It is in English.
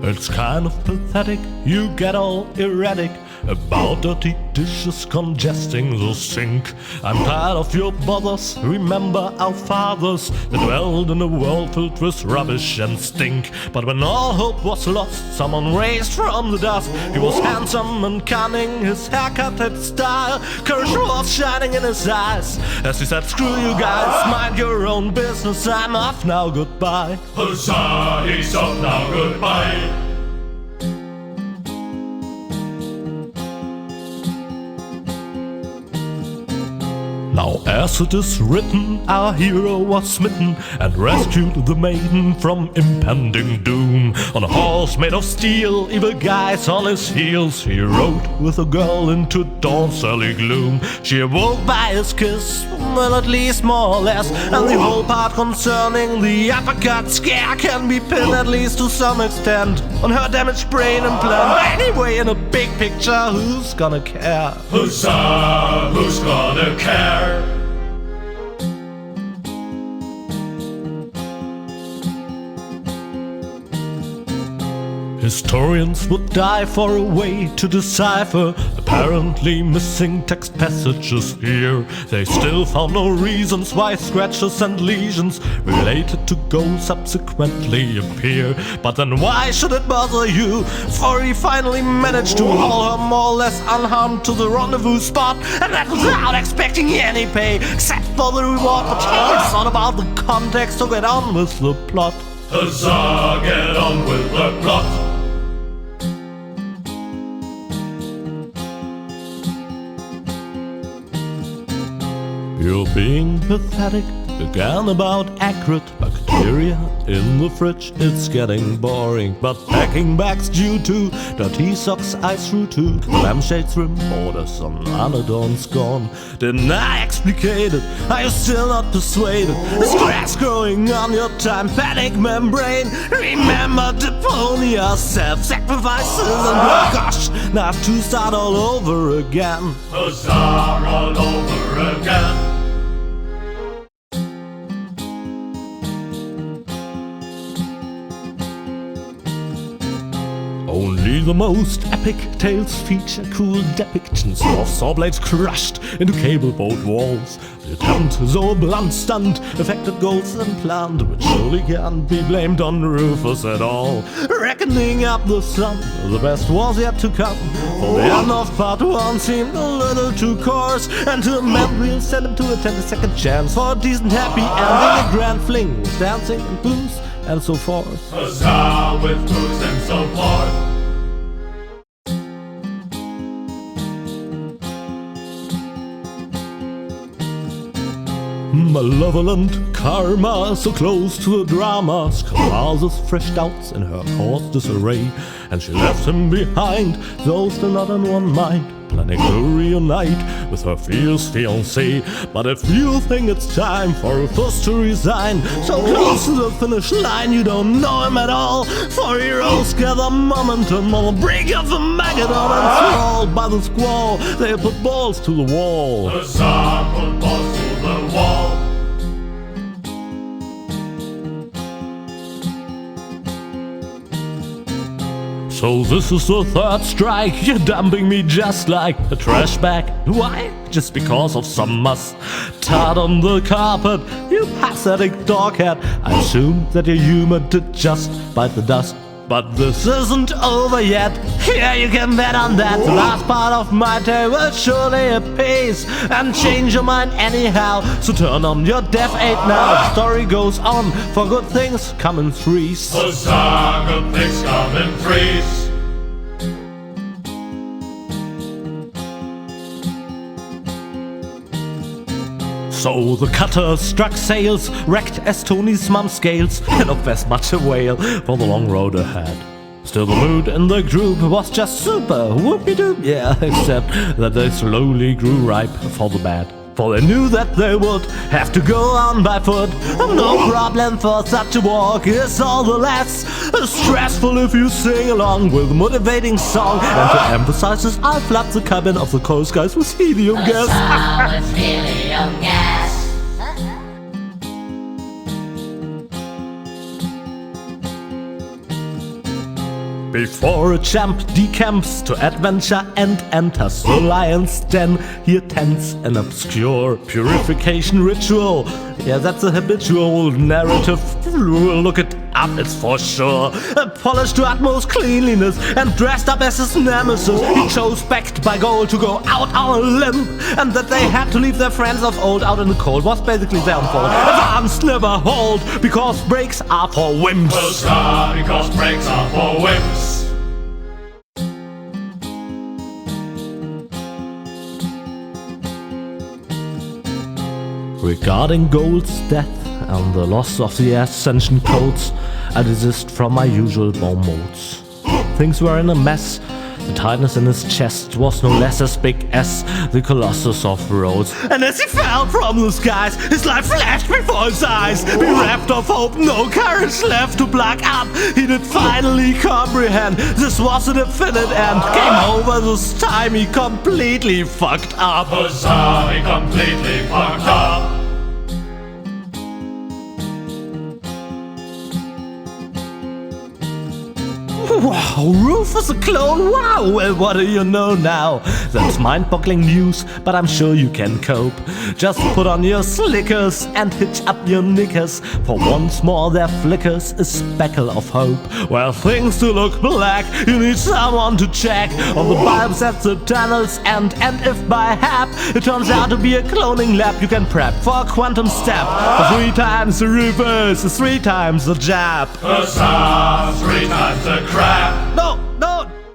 It's kind of pathetic, you get all erratic about dirty dishes congesting the sink. I'm tired of your bothers, remember our fathers that dwelled in a world filled with rubbish and stink. But when all hope was lost, someone raised from the dust. He was handsome and cunning, his haircut had style, courage was shining in his eyes as he said, screw you guys, mind your own business, I'm off now, goodbye. Huzzah, he's off now, goodbye. Now as it is written, our hero was smitten and rescued the maiden from impending doom. On a horse made of steel, evil guys on his heels, he rode with a girl into dawn's early gloom. She awoke by his kiss, well at least more or less, and the whole part concerning the uppercut scare can be pinned at least to some extent on her damaged brain implant. Anyway, in a big picture, who's gonna care? Huzzah, who's gonna care? Historians would die for a way to decipher apparently missing text passages here. They still found no reasons why scratches and lesions related to goals subsequently appear. But then why should it bother you? For he finally managed to haul her more or less unharmed to the rendezvous spot, and that without expecting any pay except for the reward. But it's not about the context, so get on with the plot. Huzzah, get on with the plot. You're being pathetic, again about accurate bacteria in the fridge, it's getting boring. But packing bags due to dirty socks I threw to the lampshades rim borders on unadorned scorn. Didn't I explicate it? Are you still not persuaded? There's cracks growing on your tympanic membrane. Remember Deponia, self-sacrifices, and oh gosh, now I have to start all over again. Huzzah, all over again. Only the most epic tales feature cool depictions of saw blades crushed into cable boat walls. The attempt, though a blunt stunt, affected goals and planned, which surely can't be blamed on Rufus at all. Reckoning up the sum, the best was yet to come, for the end of part one seemed a little too coarse, and to amend we'll send him to attend a second chance for a decent happy ending, a grand fling with dancing and booze and so forth. Huzzah, with booze and so forth. Malevolent karma, so close to the drama, causes fresh doubts in her course disarray, and she left him behind, though still not in one mind, planning to reunite with her fierce fiancé. But if you think it's time for Rufus to resign, so close to the finish line you don't know him at all, for heroes gather momentum on the brink of the Mageddon, and enthralled by the squall, they put balls to the wall. Huzzah, put balls to the wall. So this is the third strike, you're dumping me just like a trash bag. Why? Just because of some muss tarred on the carpet, you pathetic doghead. I assume that your humor did just bite the dust. But this isn't over yet, yeah, you can bet on that. The last part of my tale will surely appease and change your mind anyhow, so turn on your deaf aid now. The story goes on, for good things come in threes. Huzzah, good things come in threes. So the cutter struck sails, wrecked as Tony's mum scales, and of as much a whale for the long road ahead. Still the mood in the group was just super, whoopie-doop, yeah, except that they slowly grew ripe for the bad. For they knew that they would have to go on by foot. No problem for such a walk, it's all the less stressful if you sing along with a motivating song. And to emphasize this, I'll flood the cabin of the Coast Guys with helium gas. With helium gas. Before a champ decamps to adventure and enters the lion's den, he attends an obscure purification ritual. Yeah, that's a habitual narrative. Look it up, it's for sure. Polished to utmost cleanliness and dressed up as his nemesis, he chose, backed by gold, to go out on a limb. And that they had to leave their friends of old out in the cold was basically their own fault. Advance never hold, because breaks are for wimps. Will start because breaks are for wimps. Regarding Gold's death and the loss of the ascension codes, I desist from my usual bomb modes. Things were in a mess. The tightness in his chest was no less as big as the Colossus of Rhodes. And as he fell from the skies, his life flashed before his eyes. Bereft of hope, no courage left to plug up, he did finally comprehend this was a definite end. Game over this time, he completely fucked up. Huzzah, he completely fucked up. Wow, Rufus a clone, wow, well what do you know now? That's mind-boggling news, but I'm sure you can cope. Just put on your slickers and hitch up your knickers, for once more there flickers a speckle of hope. Well, things do look black, you need someone to check on the bulbs at the tunnel's end, and if by hap it turns out to be a cloning lab, you can prep for a quantum step. For 3 times the reverse is 3 times the jab. Huzzah, 3 times the crap. No!